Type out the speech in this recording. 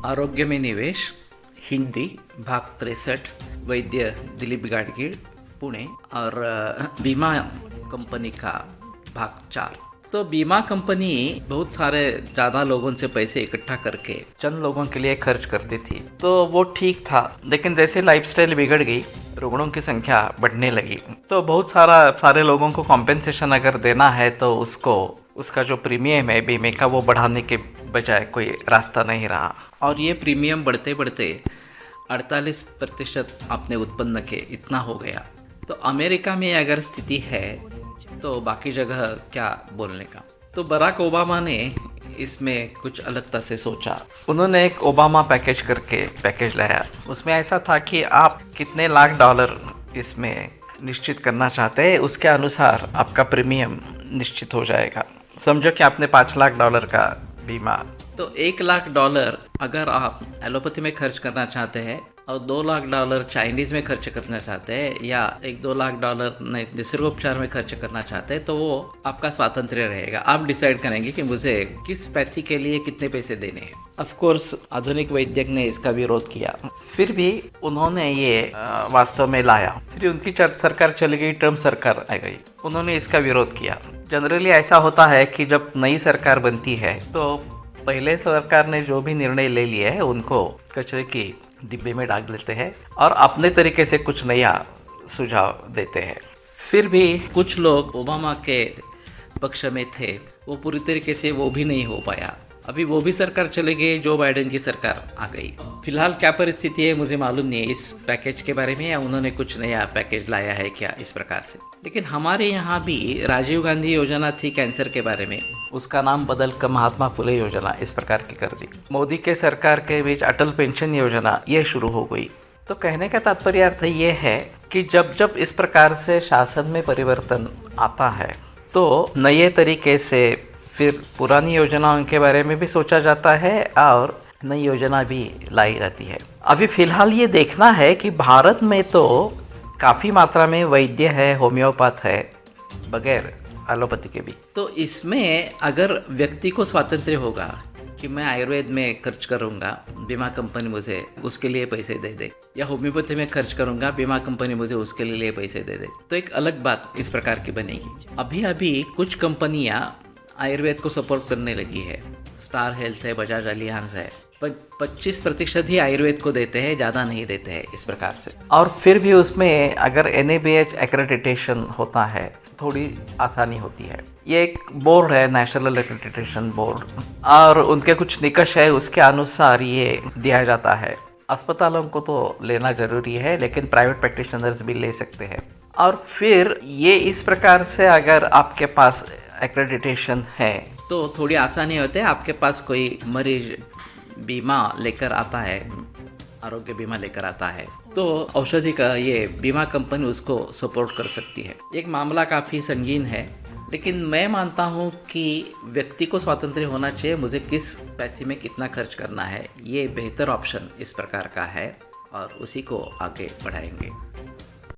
आरोग्य में निवेश, हिंदी, भाग 63, वैद्य दिलीप गाडगीळ, पुणे, और बीमा कंपनी का भाग 4। तो बीमा कंपनी बहुत सारे ज़्यादा लोगों से पैसे इकट्ठा करके चंद लोगों के लिए खर्च करती थी, तो वो ठीक था। लेकिन जैसे लाइफस्टाइल बिगड़ गई, रुग्णों की संख्या बढ़ने लगी, तो बहुत सारे लोगों को कॉम्पेंसेशन अगर देना है तो उसका जो प्रीमियम है बीमे का, वो बढ़ाने के बजाय कोई रास्ता नहीं रहा। और ये प्रीमियम बढ़ते बढ़ते 48% अपने उत्पन्न के इतना हो गया। तो अमेरिका में अगर स्थिति है तो बाकी जगह क्या बोलने का। तो बराक ओबामा ने इसमें कुछ अलग तरह से सोचा। उन्होंने एक ओबामा पैकेज करके पैकेज लाया। उसमें ऐसा था कि आप कितने लाख डॉलर इसमें निश्चित करना चाहते हैं, उसके अनुसार आपका प्रीमियम निश्चित हो जाएगा। समझो कि आपने $5 लाख का बीमा, तो $1 लाख अगर आप एलोपैथी में खर्च करना चाहते हैं और $2 लाख चाइनीज़ में खर्च करना चाहते हैं, या $1-2 लाख निसर्गोपचार में खर्च करना चाहते हैं, तो वो आपका स्वातंत्र्य रहेगा। आप डिसाइड करेंगे कि मुझे किस पैथी के लिए कितने पैसे देने हैं। ऑफ कोर्स आधुनिक वैद्यक ने इसका विरोध किया, फिर भी उन्होंने ये वास्तव में लाया। फिर उनकी सरकार चली गई, ट्रम्प सरकार आ गई, उन्होंने इसका विरोध किया। जनरली ऐसा होता है कि जब नई सरकार बनती है तो पहले सरकार ने जो भी निर्णय ले लिए है उनको कचरे की डिब्बे में डाल देते हैं और अपने तरीके से कुछ नया सुझाव देते हैं। फिर भी कुछ लोग ओबामा के पक्ष में थे, वो पूरी तरीके से वो भी नहीं हो पाया। अभी वो भी सरकार चले गई, जो बाइडेन की सरकार आ गई। फिलहाल क्या परिस्थिति है मुझे मालूम नहीं है इस पैकेज के बारे में, या उन्होंने कुछ नया पैकेज लाया है क्या इस प्रकार से। लेकिन हमारे यहाँ भी राजीव गांधी योजना थी कैंसर के बारे में, उसका नाम बदल कर महात्मा फुले योजना इस प्रकार की कर दी। मोदी के सरकार के बीच अटल पेंशन योजना ये शुरू हो गई। तो कहने का तात्पर्य अर्थ ये है कि जब जब इस प्रकार से शासन में परिवर्तन आता है तो नए तरीके से फिर पुरानी योजनाओं के बारे में भी सोचा जाता है और नई योजना भी लाई जाती है। अभी फ़िलहाल ये देखना है कि भारत में तो काफ़ी मात्रा में वैद्य है, होम्योपैथ है, बगैर एलोपैथी के भी। तो इसमें अगर व्यक्ति को स्वातंत्र्य होगा कि मैं आयुर्वेद में खर्च करूंगा, बीमा कंपनी मुझे उसके लिए पैसे दे दे, या होम्योपैथी में खर्च करूंगा, बीमा कंपनी मुझे उसके लिए पैसे दे दे, तो एक अलग बात इस प्रकार की बनेगी। अभी अभी कुछ कंपनियां आयुर्वेद को सपोर्ट करने लगी है। स्टार हेल्थ है, बजाज अलियांस है, 25% ही आयुर्वेद को देते हैं, ज़्यादा नहीं देते हैं इस प्रकार से। और फिर भी उसमें अगर NABH एक्रेडिटेशन होता है थोड़ी आसानी होती है। ये एक बोर्ड है, नेशनल एक्रेडिटेशन बोर्ड, और उनके कुछ निकष है, उसके अनुसार ये दिया जाता है। अस्पतालों को तो लेना ज़रूरी है, लेकिन प्राइवेट प्रैक्टिशनर्स भी ले सकते हैं। और फिर ये इस प्रकार से अगर आपके पास एक्रेडिटेशन है तो थोड़ी आसानी होती है। आपके पास कोई मरीज बीमा लेकर आता है, आरोग्य बीमा लेकर आता है, तो औषधि का ये बीमा कंपनी उसको सपोर्ट कर सकती है। एक मामला काफ़ी संगीन है, लेकिन मैं मानता हूँ कि व्यक्ति को स्वातंत्र्य होना चाहिए। मुझे किस पैथी में कितना खर्च करना है, ये बेहतर ऑप्शन इस प्रकार का है और उसी को आगे बढ़ाएंगे।